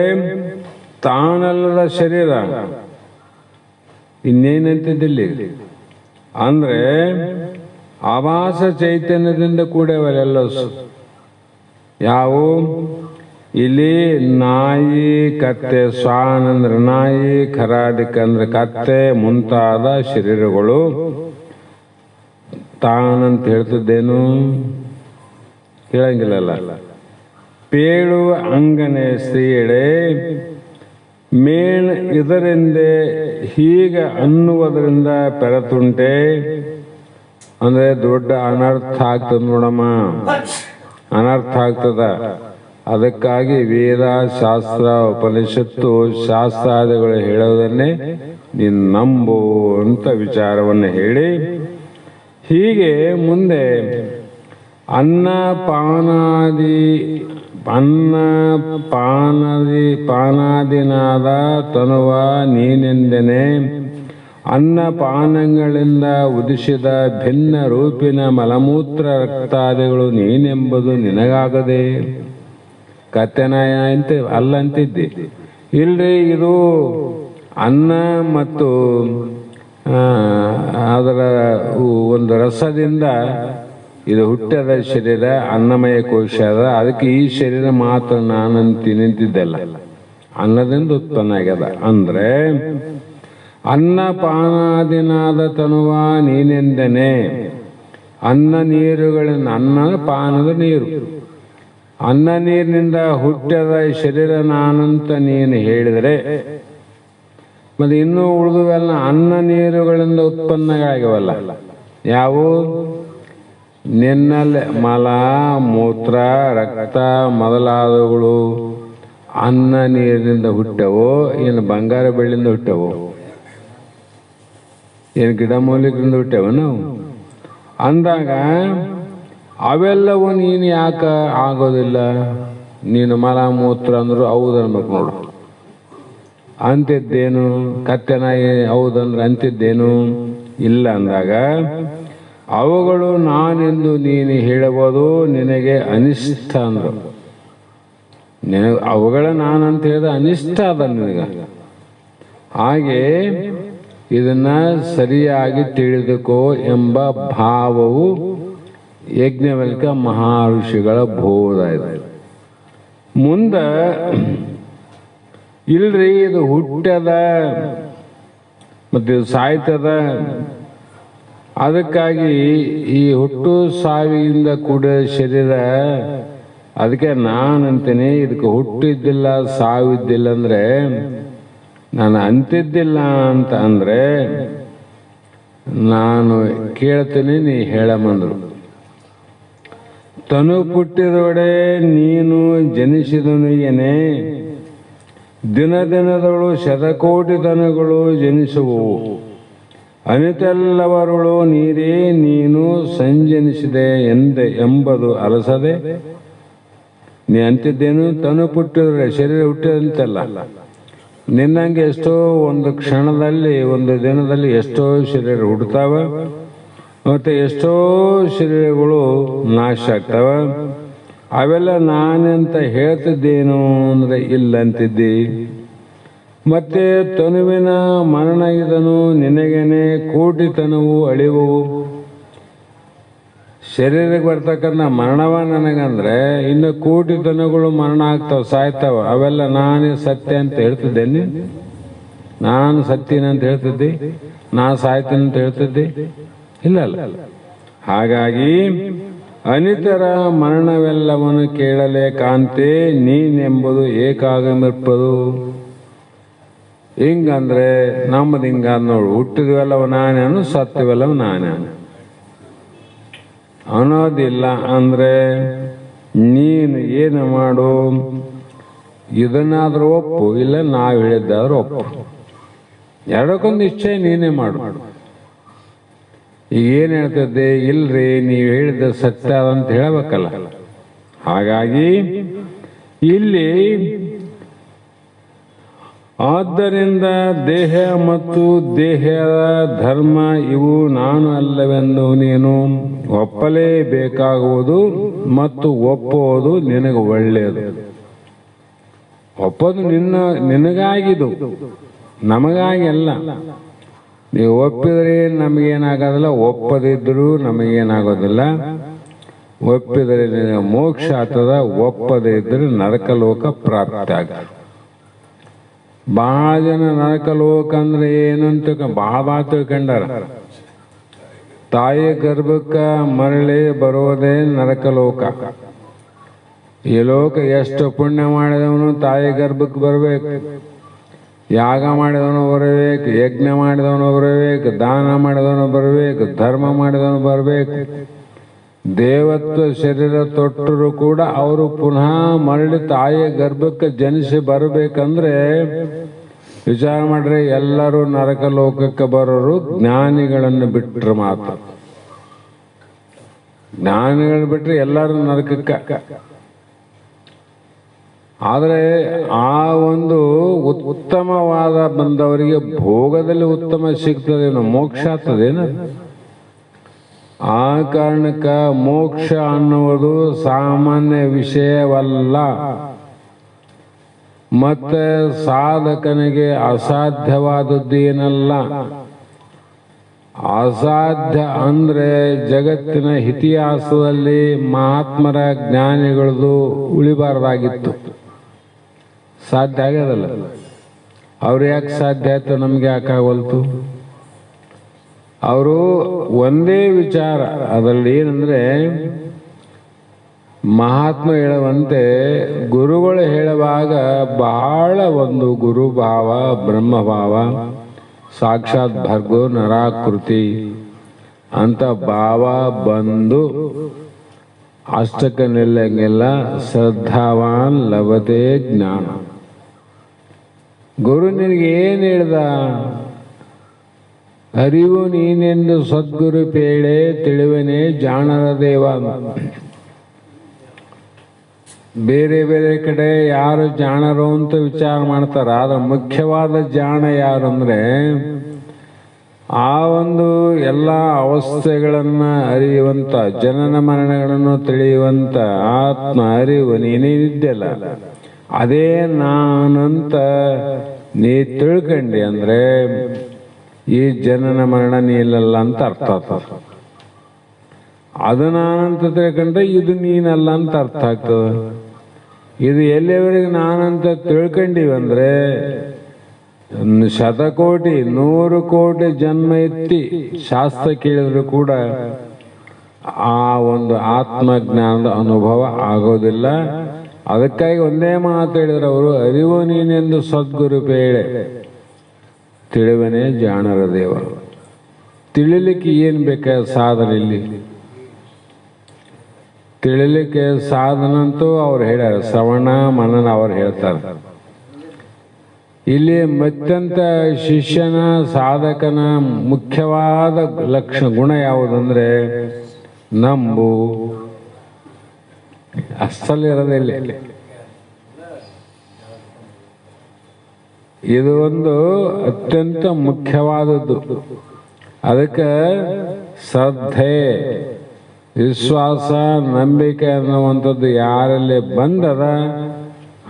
ತಾನಲ್ಲದ ಶರೀರ ಇನ್ನೇನಂತಿದ್ದಿಲ್ಲಿ ಅಂದ್ರೆ ಆವಾಸ ಚೈತನ್ಯದಿಂದ ಕೂಡವಲ್ಲೆಲ್ಲ. ಯಾವ ಇಲ್ಲಿ ನಾಯಿ ಕತ್ತೆ, ಸ್ವಾನ್ ಅಂದ್ರೆ ನಾಯಿ, ಖರಾದಿಕ ಅಂದ್ರೆ ಕತ್ತೆ ಮುಂತಾದ ಶರೀರಗಳು ತಾನಂತ ಹೇಳ್ತಿದ್ದೇನು? ಹೇಳಂಗಿಲ್ಲಲ್ಲ. ಪೇಳುವ ಅಂಗನೆ ಸ್ತ್ರೀಯಡೆ ಮೇಣ ಇದರಿಂದೆ ಹೀಗೆ ಅನ್ನುವುದರಿಂದ ಪೆರತುಂಟೆ. ಅಂದ್ರೆ ದೊಡ್ಡ ಅನರ್ಥ ಆಗ್ತದ ನೋಡಮ್ಮ, ಅನರ್ಥ ಆಗ್ತದ. ಅದಕ್ಕಾಗಿ ವೇದ ಶಾಸ್ತ್ರ ಉಪನಿಷತ್ತು ಶಾಸ್ತ್ರಾದಿಗಳು ಹೇಳೋದನ್ನೇ ನೀನು ನಂಬು ಅಂತ ವಿಚಾರವನ್ನು ಹೇಳಿ, ಹೀಗೆ ಮುಂದೆ ಪಾನಾದಿನಾದ ತನುವ ನೀನೆಂದೆನೆ. ಅನ್ನಪಾನಗಳಿಂದ ಉದಿಸಿದ ಭಿನ್ನ ರೂಪಿನ ಮಲಮೂತ್ರ ರಕ್ತಾದಿಗಳು ನೀನೆಂಬುದು ನಿನಗಾಗದೆ. ಕತ್ತೆನಾಯ ಅಂತ ಅಲ್ಲಂತಿದ್ದೆ. ಇಲ್ರಿ, ಇದು ಅನ್ನ ಮತ್ತು ಅದರ ಒಂದು ರಸದಿಂದ ಇದು ಹುಟ್ಟದ ಶರೀರ, ಅನ್ನಮಯ ಕೋಶ ಅದ. ಅದಕ್ಕೆ ಈ ಶರೀರ ಮಾತ್ರ ನಾನಂತ ನಿಂತಿದ್ದಲ್ಲ, ಅನ್ನದಿಂದ ಉತ್ಪನ್ನ ಆಗ್ಯದ. ಅಂದ್ರೆ ಅನ್ನಪಾನಾದಿನಾದ ತನುವ ನೀನೆಂದನೆ. ಅನ್ನ ನೀರುಗಳಿಂದ, ಅನ್ನ ಪಾನದ ನೀರು, ಅನ್ನ ನೀರಿನಿಂದ ಹುಟ್ಟದ ಶರೀರ ನಾನಂತ ನೀನು ಹೇಳಿದರೆ, ಮತ್ತೆ ಇನ್ನೂ ಉಳಿದುವೆಲ್ಲ ಅನ್ನ ನೀರುಗಳಿಂದ ಉತ್ಪನ್ನಗಳಾಗ್ಯವಲ್ಲ. ಯಾವು? ನಿನ್ನಲ್ಲಿ ಮಲ, ಮೂತ್ರ, ರಕ್ತ ಮೊದಲಾದವುಗಳು ಅನ್ನ ನೀರಿನಿಂದ ಹುಟ್ಟವೋ, ಏನು ಬಂಗಾರ ಬೆಳ್ಳಿಯಿಂದ ಹುಟ್ಟವೋ, ಏನು ಗಿಡ ಮೂಲಿಕೆಯಿಂದ ಹುಟ್ಟವೋ ನಾವು ಅಂದಾಗ ಅವೆಲ್ಲವೂ ನೀನು ಯಾಕೆ ಆಗೋದಿಲ್ಲ? ನೀನು ಮಲ ಮೂತ್ರ ಅಂದ್ರು ಹೌದು ಅನ್ಬೇಕು ನೋಡು. ಅಂತಿದ್ದೇನು? ಕತ್ತೆನಾಯಿ ಹೌದಂದ್ರೆ ಅಂತಿದ್ದೇನು? ಇಲ್ಲ ಅಂದಾಗ ಅವುಗಳು ನಾನೆಂದು ನೀನು ಹೇಳಬಹುದು, ನಿನಗೆ ಅನಿಷ್ಟ ಅಂದ್ರು. ಅವುಗಳ ನಾನಂತ ಹೇಳಿದ ಅನಿಷ್ಟ ಅದ ನಿನಗ. ಹಾಗೆ ಇದನ್ನ ಸರಿಯಾಗಿ ತಿಳಿದುಕೋ ಎಂಬ ಭಾವವು ಯಜ್ಞವಲ್ಕ ಮಹರ್ಷಿಗಳ ಬೋಧ ಇದೆ. ಮುಂದ ಇಲ್ರಿ, ಇದು ಹುಟ್ಟದ ಮತ್ತು ಇದು ಸಾಯ್ತದ. ಅದಕ್ಕಾಗಿ ಈ ಹುಟ್ಟು ಸಾವಿಯಿಂದ ಕೂಡ ಶರೀರ ಅದಕ್ಕೆ ನಾನಂತೀನಿ ಇದಕ್ಕೆ ಹುಟ್ಟಿದ್ದಿಲ್ಲ ಸಾವಿದ್ದಿಲ್ಲ ಅಂದ್ರೆ ನಾನು ಅಂತಿದ್ದಿಲ್ಲ ಅಂತ ಅಂದ್ರೆ ನಾನು ಕೇಳ್ತೀನಿ, ನೀ ಹೇಳಮಂದ್ರು. ತನು ಪುಟ್ಟಿದೊಡೆ ನೀನು ಜನಿಸಿದನು ಏನೇ, ದಿನ ದಿನದಳು ಶತಕೋಟಿ ತನುಗಳು ಜನಿಸುವವು. ಅನಿತೆಲ್ಲವರುಳು ನೀರೇ ನೀನು ಸಂಜನಿಸಿದೆ ಎಂಬುದು ಅಲಸದೆ. ನೀ ಅಂತಿದ್ದೇನು, ತನು ಪುಟ್ಟಿದ್ರೆ ಶರೀರ ಹುಟ್ಟಿದಂತೆಲ್ಲ. ನಿನ್ನಂಗೆ ಎಷ್ಟೋ ಒಂದು ಕ್ಷಣದಲ್ಲಿ ಒಂದು ದಿನದಲ್ಲಿ ಎಷ್ಟೋ ಶರೀರ ಹುಡ್ತಾವ, ಮತ್ತೆ ಎಷ್ಟೋ ಶರೀರಗಳು ನಾಶ ಆಗ್ತಾವ. ಅವೆಲ್ಲ ನಾನೆಂತ ಹೇಳ್ತಿದ್ದೇನು ಅಂದ್ರೆ ಇಲ್ಲ ಅಂತಿದ್ದಿ. ಮತ್ತೆ ತನುವಿನ ಮರಣ ಇದನು ನಿನಗೇನೆ ಕೋಟಿ ತನುವು ಅಳಿವುವು. ಶರೀರಕ್ಕೆ ಬರ್ತಕ್ಕಂಥ ಮರಣವ ನನಗಂದ್ರೆ ಇನ್ನು ಕೋಟಿ ತನುಗಳು ಮರಣ ಆಗ್ತಾವ, ಸಾಯ್ತಾವ. ಅವೆಲ್ಲ ನಾನೇ ಸತ್ಯ ಅಂತ ಹೇಳ್ತಿದ್ದೇನೆ. ನಾನು ಸತ್ಯನಂತ ಹೇಳ್ತಿದ್ದೆ, ನಾ ಸಾಯ್ತೀನಿ ಅಂತ ಹೇಳ್ತಿದ್ದೆ? ಇಲ್ಲ. ಹಾಗಾಗಿ ಅನಿತರ ಮರಣವೆಲ್ಲವನ್ನು ಕೇಳಲೇ ಕಾಂತೆ ನೀನೆಂಬುದು ಏಕಾಗಮಿರ್ಪದು. ಹಿಂಗಂದ್ರೆ ನಮ್ಮದು ಹಿಂಗಾದ ನೋಡು, ಹುಟ್ಟಿದ್ವೆಲ್ಲವ ನಾನೇನು, ಸತ್ಯವೆಲ್ಲವ ನಾನೇನು ಅನ್ನೋದಿಲ್ಲ. ಅಂದ್ರೆ ನೀನು ಏನು ಮಾಡು, ಇದನ್ನಾದ್ರೂ ಒಪ್ಪು, ಇಲ್ಲ ನಾವು ಹೇಳಿದ್ದಾದ್ರೂ ಒಪ್ಪು. ಎರಡಕ್ಕೊಂದು ನಿಶ್ಚಯ ನೀನೇ ಮಾಡು. ಈಗ ಏನು ಹೇಳ್ತಿದ್ದೆ, ಇಲ್ರಿ ನೀವು ಹೇಳಿದ ಸತ್ಯ ಅಂತ ಹೇಳಬೇಕಲ್ಲ. ಹಾಗಾಗಿ ಇಲ್ಲಿ ಆದ್ದರಿಂದ ದೇಹ ಮತ್ತು ದೇಹದ ಧರ್ಮ ಇವು ನಾನು ಅಲ್ಲವೆಂದು ನೀನು ಒಪ್ಪಲೇಬೇಕಾಗುವುದು ಮತ್ತು ಒಪ್ಪುವುದು ನಿನಗೆ ಒಳ್ಳೆಯದು. ಒಪ್ಪೋದು ನಿನಗಾಗಿದು, ನಮಗಾಗಿ ಅಲ್ಲ. ನೀವು ಒಪ್ಪಿದ್ರೆ ನಮಗೇನಾಗೋದಿಲ್ಲ, ಒಪ್ಪದಿದ್ರೂ ನಮಗೇನಾಗೋದಿಲ್ಲ. ಒಪ್ಪಿದರೆ ಮೋಕ್ಷ ಆಗ್ತದ, ಒಪ್ಪದೇ ಇದ್ರೆ ನರಕಲೋಕ ಪ್ರಾಪ್ತಿ ಆಗ. ಬಹಳ ಜನ ನರಕಲೋಕ ಅಂದ್ರೆ ಏನಂತ ಬಹಳ ತಿಳ್ಕೊಂಡಾರ. ತಾಯಿ ಗರ್ಭಕ್ಕ ಮರಳಿ ಬರೋದೇ ನರಕಲೋಕ. ಈ ಲೋಕ ಎಷ್ಟು ಪುಣ್ಯ ಮಾಡಿದವನು ತಾಯಿ ಗರ್ಭಕ್ಕೆ ಬರಬೇಕು, ಯಾಗ ಮಾಡಿದವನು ಬರಬೇಕು, ಯಜ್ಞ ಮಾಡಿದವನು ಬರಬೇಕು, ದಾನ ಮಾಡಿದವನು ಬರಬೇಕು, ಧರ್ಮ ಮಾಡಿದವನು ಬರಬೇಕು. ದೇವತ್ವ ಶರೀರ ತೊಟ್ಟರು ಕೂಡ ಅವರು ಪುನಃ ಮರಳಿ ತಾಯಿಯ ಗರ್ಭಕ್ಕೆ ಜನಿಸಿ ಬರಬೇಕಂದ್ರೆ ವಿಚಾರ ಮಾಡ್ರೆ ಎಲ್ಲರೂ ನರಕ ಲೋಕಕ್ಕೆ ಬರೋರು ಜ್ಞಾನಿಗಳನ್ನು ಬಿಟ್ಟರೆ ಮಾತ್ರ. ಜ್ಞಾನಿಗಳು ಬಿಟ್ಟರೆ ಎಲ್ಲರೂ ನರಕಕ್ಕೆ. ಆದರೆ ಆ ಒಂದು ಉತ್ತಮವಾದ ಬಂದವರಿಗೆ ಭೋಗದಲ್ಲಿ ಉತ್ತಮ ಸಿಗ್ತದೇನೋ, ಮೋಕ್ಷ ಆಗ್ತದೇನೋ. ಆ ಕಾರಣಕ್ಕೆ ಮೋಕ್ಷ ಅನ್ನುವುದು ಸಾಮಾನ್ಯ ವಿಷಯವಲ್ಲ. ಮತ್ತೆ ಸಾಧಕನಿಗೆ ಅಸಾಧ್ಯವಾದದ್ದೇನಲ್ಲ. ಅಸಾಧ್ಯ ಅಂದ್ರೆ ಜಗತ್ತಿನ ಇತಿಹಾಸದಲ್ಲಿ ಮಹಾತ್ಮರ ಜ್ಞಾನಿಗಳದು ಉಳಿಬಾರ್ದಾಗಿತ್ತು. ಸಾಧ್ಯ ಆಗ್ಯದಲ್ಲ. ಅವ್ರು ಯಾಕೆ ಸಾಧ್ಯ ಆಯ್ತು, ನಮ್ಗೆ ಯಾಕಾಗವಲ್ತು? ಅವರು ಒಂದೇ ವಿಚಾರ, ಅದರಲ್ಲಿ ಏನಂದ್ರೆ ಮಹಾತ್ಮ ಹೇಳುವಂತೆ ಗುರುಗಳು ಹೇಳುವಾಗ ಬಹಳ ಒಂದು ಗುರುಭಾವ, ಬ್ರಹ್ಮಭಾವ, ಸಾಕ್ಷಾತ್ ಭರ್ಗೋ ನರಾಕೃತಿ ಅಂತ ಭಾವ ಬಂದು ಅಷ್ಟಕ್ಕೆ ನಿಲ್ಲಂಗಿಲ್ಲ. ಶ್ರದ್ಧಾವಾನ್ ಲಭತೆ ಜ್ಞಾನ. ಗುರು ನಿನಗೆ ಏನು ಹೇಳ್ದ? ಅರಿವು ನೀನೆಂದು ಸದ್ಗುರು ಪೇಳೆ ತಿಳಿವನೆ ಜಾಣರ ದೇವ. ಬೇರೆ ಬೇರೆ ಕಡೆ ಯಾರು ಜಾಣರು ಅಂತ ವಿಚಾರ ಮಾಡ್ತಾರ. ಆದ್ರೆ ಮುಖ್ಯವಾದ ಜಾಣ ಯಾರು ಅಂದ್ರೆ ಆ ಒಂದು ಎಲ್ಲ ಅವಸ್ಥೆಗಳನ್ನ ಅರಿಯುವಂತ, ಜನನ ಮರಣಗಳನ್ನು ತಿಳಿಯುವಂತ ಆತ್ಮ ಅರಿವು ನೀನೇನಿದ್ದೆಲ್ಲ ಅದೇ ನಾನಂತ ನೀ ತಿಳ್ಕೊಂಡಿ ಅಂದ್ರೆ ಈ ಜನನ ಮರಣ ನೀನಲ್ಲ ಅಂತ ಅರ್ಥ ಆಗ್ತದ. ಅದು ನಾನಂತ ತಿಳ್ಕೊಂಡ್ರೆ ಇದು ನೀನಲ್ಲ ಅಂತ ಅರ್ಥ ಆಗ್ತದ. ಇದು ಎಲ್ಲಿವರೆಗೆ ನಾನಂತ ತಿಳ್ಕೊಂಡಿವಂದ್ರೆ ಶತಕೋಟಿ 100 ಕೋಟಿ ಜನ್ಮ ಎತ್ತಿ ಶಾಸ್ತ್ರ ಕೇಳಿದ್ರು ಕೂಡ ಆ ಒಂದು ಆತ್ಮಜ್ಞಾನದ ಅನುಭವ ಆಗೋದಿಲ್ಲ. ಅದಕ್ಕಾಗಿ ಒಂದೇ ಮಾತು ಹೇಳಿದ್ರು ಅವರು, ಅರಿವು ನೀನೆಂದು ಸದ್ಗುರು ಬೇಳೆ ತಿಳಿವನೇ ಜಾಣರ ದೇವ. ತಿಳಿಲಿಕ್ಕೆ ಏನು ಬೇಕಾ ಸಾಧನ? ಇಲ್ಲಿ ತಿಳಿಲಿಕ್ಕೆ ಸಾಧನಂತೂ ಅವ್ರು ಹೇಳ್ಯಾರ, ಶ್ರವಣ ಮನನ ಅವ್ರು ಹೇಳ್ತಾರೆ. ಇಲ್ಲಿ ಮತ್ಯಂತ ಶಿಷ್ಯನ ಸಾಧಕನ ಮುಖ್ಯವಾದ ಗುಣ ಯಾವುದಂದ್ರೆ ನಂಬು. ಅಷ್ಟಲ್ಲಿರೋದಿಲ್ಲ. ಇದು ಒಂದು ಅತ್ಯಂತ ಮುಖ್ಯವಾದದ್ದು. ಅದಕ್ಕೆ ಶ್ರದ್ಧೆ, ವಿಶ್ವಾಸ, ನಂಬಿಕೆ ಅನ್ನುವಂಥದ್ದು ಯಾರಲ್ಲಿ ಬಂದದ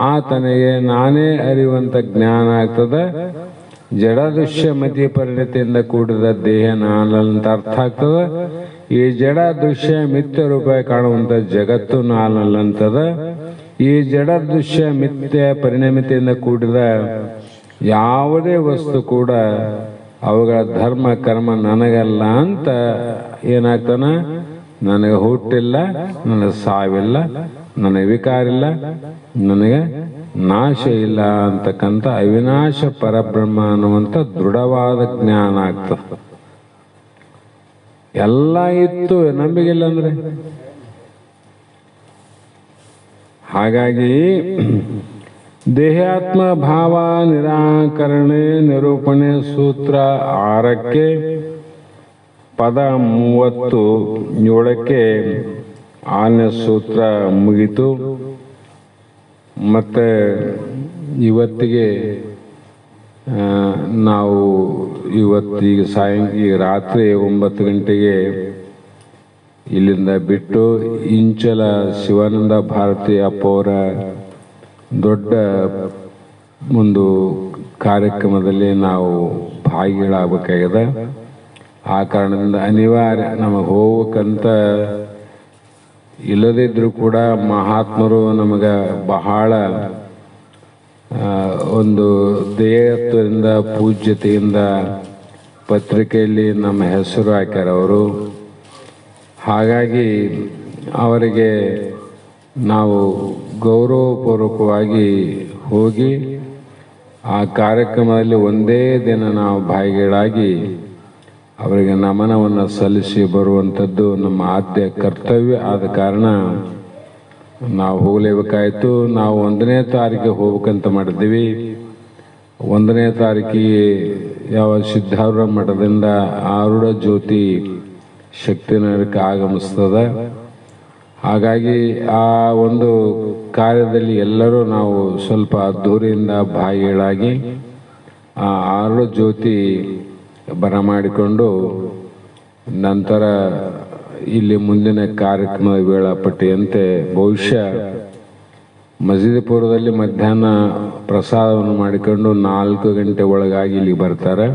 ಆತನಿಗೆ ನಾನೇ ಅರಿವಂತ ಜ್ಞಾನ ಆಗ್ತದೆ. ಜಡ ದೃಶ್ಯ ಮತಿ ಪರಿಣತಿಯಿಂದ ಕೂಡಿದ ದೇಹ ನಾನಂತ ಅರ್ಥ ಆಗ್ತದೆ. ಈ ಜಡ ದೃಶ್ಯ ಮಿಥ್ಯ ರೂಪ ಕಾಣುವಂತ ಜಗತ್ತು ನಾನಲ್ಲಂತದ. ಈ ಜಡ ದೃಶ್ಯ ಮಿಥ್ಯ ಪರಿಣಮಿತಿಯಿಂದ ಕೂಡಿದ ಯಾವುದೇ ವಸ್ತು ಕೂಡ ಅವುಗಳ ಧರ್ಮ ಕರ್ಮ ನನಗಲ್ಲ ಅಂತ ಏನಾಗ್ತಾನ, ನನಗೆ ಹುಟ್ಟಿಲ್ಲ, ನನಗೆ ಸಾವಿಲ್ಲ, ನನಗೆ ವಿಕಾರಿಲ್ಲ, ನನಗೆ ನಾಶ ಇಲ್ಲ ಅಂತಕ್ಕಂಥ ಅವಿನಾಶ ಪರಬ್ರಹ್ಮ ಅನ್ನುವಂಥ ದೃಢವಾದ ಜ್ಞಾನ ಆಗ್ತದೆ. ಎಲ್ಲ ಇತ್ತು, ನಂಬಿಕೆಲ್ಲ ಅಂದ್ರೆ. ಹಾಗಾಗಿ ದೇಹಾತ್ಮ ಭಾವ ನಿರಾಕರಣೆ ನಿರೂಪಣೆ ಸೂತ್ರ 6ಕ್ಕೆ ಪದ 37ಕ್ಕೆ 6ನೇ ಸೂತ್ರ ಮುಗಿತು. ಮತ್ತೆ ಇವತ್ತಿಗೆ ನಾವು ಇವತ್ತೀಗ ಈಗ ರಾತ್ರಿ 9 ಗಂಟೆಗೆ ಇಲ್ಲಿಂದ ಬಿಟ್ಟು ಇಂಚಲ ಶಿವಾನಂದ ಭಾರತಿ ಅಪ್ಪವರ ದೊಡ್ಡ ಒಂದು ಕಾರ್ಯಕ್ರಮದಲ್ಲಿ ನಾವು ಭಾಗಿಗಳಾಗಬೇಕಾಗಿದೆ. ಆ ಕಾರಣದಿಂದ ಅನಿವಾರ್ಯ ನಮಗೆ ಹೋಗ್ಬೇಕಂತ ಇಲ್ಲದಿದ್ರೂ ಕೂಡ ಮಹಾತ್ಮರು ನಮಗೆ ಬಹಳ ಒಂದು ದೇಯತ್ವದಿಂದ ಪೂಜ್ಯತೆಯಿಂದ ಪತ್ರಿಕೆಯಲ್ಲಿ ನಮ್ಮ ಹೆಸರು ಹಾಕ್ಯಾರ ಅವರು. ಹಾಗಾಗಿ ಅವರಿಗೆ ನಾವು ಗೌರವಪೂರ್ವಕವಾಗಿ ಹೋಗಿ ಆ ಕಾರ್ಯಕ್ರಮದಲ್ಲಿ ಒಂದೇ ದಿನ ನಾವು ಭಾಗಿಗಳಾಗಿ ಅವರಿಗೆ ನಮನವನ್ನು ಸಲ್ಲಿಸಿ ಬರುವಂಥದ್ದು ನಮ್ಮ ಆದ್ಯ ಕರ್ತವ್ಯ. ಆದ ಕಾರಣ ನಾವು ಹೋಗಲೇಬೇಕಾಯಿತು. ನಾವು 1ನೇ ತಾರೀಕಿಗೆ ಹೋಗ್ಬೇಕಂತ ಮಾಡಿದ್ದೀವಿ. 1ನೇ ತಾರೀಕಿಗೆ ಯಾವ ಸಿದ್ಧಾರೂಢ ಮಠದಿಂದ ಆರೂಢ ಜ್ಯೋತಿ ಶಕ್ತಿನಗರಕ್ಕೆ ಆಗಮಿಸ್ತದೆ. ಹಾಗಾಗಿ ಆ ಒಂದು ಕಾರ್ಯದಲ್ಲಿ ಎಲ್ಲರೂ ನಾವು ಸ್ವಲ್ಪ ಅದ್ದೂರಿಯಿಂದ ಭಾಗಿಗಳಾಗಿ ಆ ಆರೂಢ ಜ್ಯೋತಿ ಬರಮಾಡಿಕೊಂಡು ನಂತರ ಇಲ್ಲಿ ಮುಂದಿನ ಕಾರ್ಯಕ್ರಮದ ವೇಳಾಪಟ್ಟಿಯಂತೆ ಬಹುಶಃ ಮಸೀದಿಪುರದಲ್ಲಿ ಮಧ್ಯಾಹ್ನ ಪ್ರಸಾದವನ್ನು ಮಾಡಿಕೊಂಡು 4 ಗಂಟೆ ಒಳಗಾಗಿ ಇಲ್ಲಿ ಬರ್ತಾರೆ.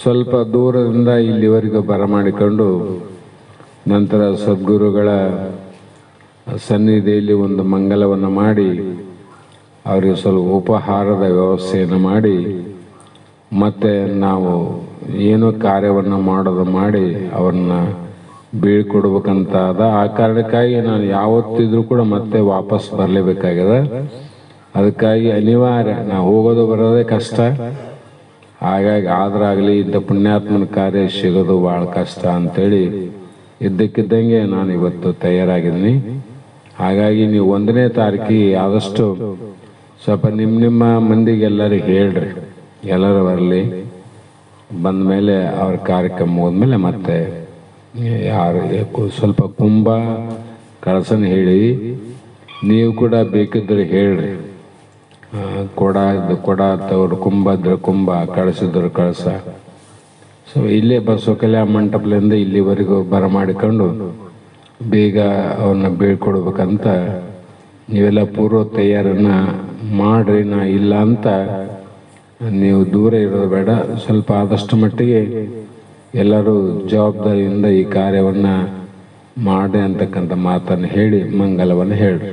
ಸ್ವಲ್ಪ ದೂರದಿಂದ ಇಲ್ಲಿವರೆಗೂ ಬರಮಾಡಿಕೊಂಡು ನಂತರ ಸದ್ಗುರುಗಳ ಸನ್ನಿಧಿಯಲ್ಲಿ ಒಂದು ಮಂಗಲವನ್ನು ಮಾಡಿ ಅವರಿಗೆ ಸ್ವಲ್ಪ ಉಪಹಾರದ ವ್ಯವಸ್ಥೆಯನ್ನು ಮಾಡಿ ಮತ್ತೆ ನಾವು ಏನೋ ಕಾರ್ಯವನ್ನು ಮಾಡೋದು ಮಾಡಿ ಅವ್ರನ್ನ ಬೀಳ್ಕೊಡ್ಬೇಕಂತ ಅದ. ಆ ಕಾರಣಕ್ಕಾಗಿ ನಾನು ಯಾವತ್ತಿದ್ರೂ ಕೂಡ ಮತ್ತೆ ವಾಪಸ್ ಬರಲೇಬೇಕಾಗಿದೆ. ಅದಕ್ಕಾಗಿ ಅನಿವಾರ್ಯ, ನಾವು ಹೋಗೋದು ಬರೋದೇ ಕಷ್ಟ. ಹಾಗಾಗಿ ಆದ್ರಾಗಲಿ ಇಂಥ ಪುಣ್ಯಾತ್ಮನ ಕಾರ್ಯ ಸಿಗೋದು ಭಾಳ ಕಷ್ಟ ಅಂತೇಳಿ ಇದ್ದಕ್ಕಿದ್ದಂಗೆ ನಾನು ಇವತ್ತು ತಯಾರಾಗಿದ್ದೀನಿ. ಹಾಗಾಗಿ ನೀವು 1ನೇ ತಾರೀಕಿಗೆ ಆದಷ್ಟು ಸ್ವಲ್ಪ ನಿಮ್ಮ ಮಂದಿಗೆ ಎಲ್ಲರಿಗೆ ಹೇಳ್ರಿ, ಎಲ್ಲರೂ ಬರಲಿ. ಬಂದ ಮೇಲೆ ಅವ್ರ ಕಾರ್ಯಕ್ರಮ ಹೋದ್ಮೇಲೆ ಮತ್ತೆ ಯಾರು ಸ್ವಲ್ಪ ಕುಂಭ ಕಳಸನ ಹೇಳಿ, ನೀವು ಕೂಡ ಬೇಕಿದ್ರೆ ಹೇಳ್ರಿ. ಕೊಡ ತವರು ಕುಂಭ ಇದ್ರೆ ಕುಂಭ, ಕಳಸಿದ್ರು ಕಳಸ. ಸೊ ಇಲ್ಲೇ ಬಸವ ಕಲ್ಯಾಣ ಮಂಟಪದಿಂದ ಇಲ್ಲಿವರೆಗೂ ಬರಮಾಡಿಕೊಂಡು ಬೇಗ ಅವ್ರನ್ನ ಬೀಳ್ಕೊಡ್ಬೇಕಂತ ನೀವೆಲ್ಲ ಪೂರ್ವ ತಯಾರನ್ನ ಮಾಡ್ರಿ. ನಾ ಇಲ್ಲ ಅಂತ ನೀವು ದೂರ ಇರೋದು ಬೇಡ. ಸ್ವಲ್ಪ ಆದಷ್ಟು ಮಟ್ಟಿಗೆ ಎಲ್ಲರೂ ಜವಾಬ್ದಾರಿಯಿಂದ ಈ ಕಾರ್ಯವನ್ನು ಮಾಡಿ ಅಂತಕ್ಕಂಥ ಮಾತನ್ನು ಹೇಳಿ ಮಂಗಲವನ್ನು ಹೇಳ್ರಿ.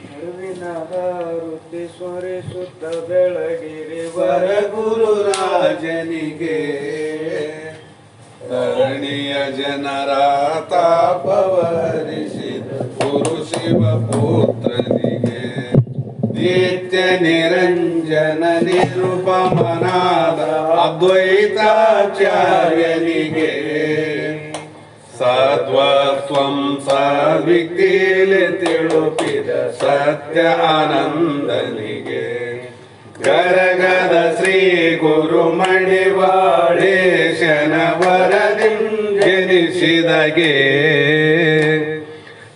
ಅರಿವಿನವರು ಬುದ್ಧಿ ಸ್ಮರಿಸುತ್ತ ಬೆಳಗಿರಿ ವರ ಗುರು ರಾಜನಿಗೆ ಧರಣಿಯ ಜನರ ತಾಪವರಿಸಿದ ಗುರು ಶಿವ ಪುತ್ರನಿಗೆ ನಿತ್ಯ ನಿರಂಜನ ನಿರುಪಮನಾದ ಅದ್ವೈತಾಚಾರ್ಯನಿಗೆ ಸದ್ವತ್ವಂ ಸವಿಕ್ತಿಲೆ ತಿಳುಪಿದ ಸತ್ಯ ಆನಂದನಿಗೆ ಗರಗದ ಶ್ರೀ ಗುರು ಮಣಿವಾಳೇಶನ ವರದಿಂ ಜನಿಸಿದಗೆ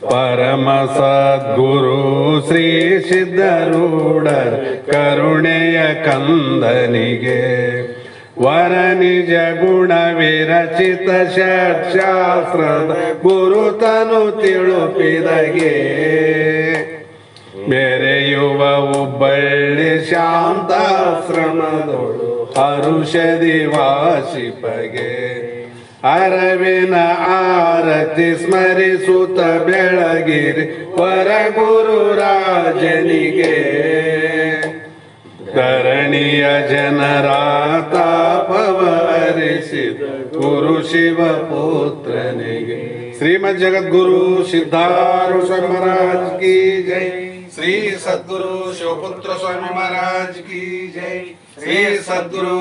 ಪರಮ ಸದ್ಗುರು ಶ್ರೀ ಸಿದ್ಧರೂಢರ ಕರುಣೆಯ ಕಂದನಿಗೆ ವರ ನಿಜ ಗುಣ ವಿರಚಿತ ಷಟ್ಶಾಸ್ತ್ರದ ಗುರುತನು ತಿಳುಪಿದಗೆ ಮೆರೆಯುವ ಹುಬ್ಬಳ್ಳಿ ಶಾಂತಾಶ್ರಮದೊಳು ಹರುಷದಿ ವಾಸಿಪಗೆ ಅರವಿನ ಆರತಿ ಸ್ಮರಿಸುತ್ತ ಬೆಳಗಿರಿ ವರ ಗುರು ರಾಜನಿಗೆ ಧರಣಿಯ ಜನರ ತಾಪವ ಹರಿಸಿದ ಗುರು ಶಿವ ಪುತ್ರನಿಗೆ ಶ್ರೀಮದ್ ಜಗದ್ಗುರು ಸಿದ್ಧಾರೂಢ ಸ್ವಾಮಿ ಮಹಾರಾಜ್ ಕಿ ಜೈ ಶ್ರೀ ಸದ್ಗುರು ಶಿವಪುತ್ರ ಸ್ವಾಮಿ ಮಹಾರಾಜ್ ಕಿ ಜೈ ಶ್ರೀ ಸದ್ಗುರು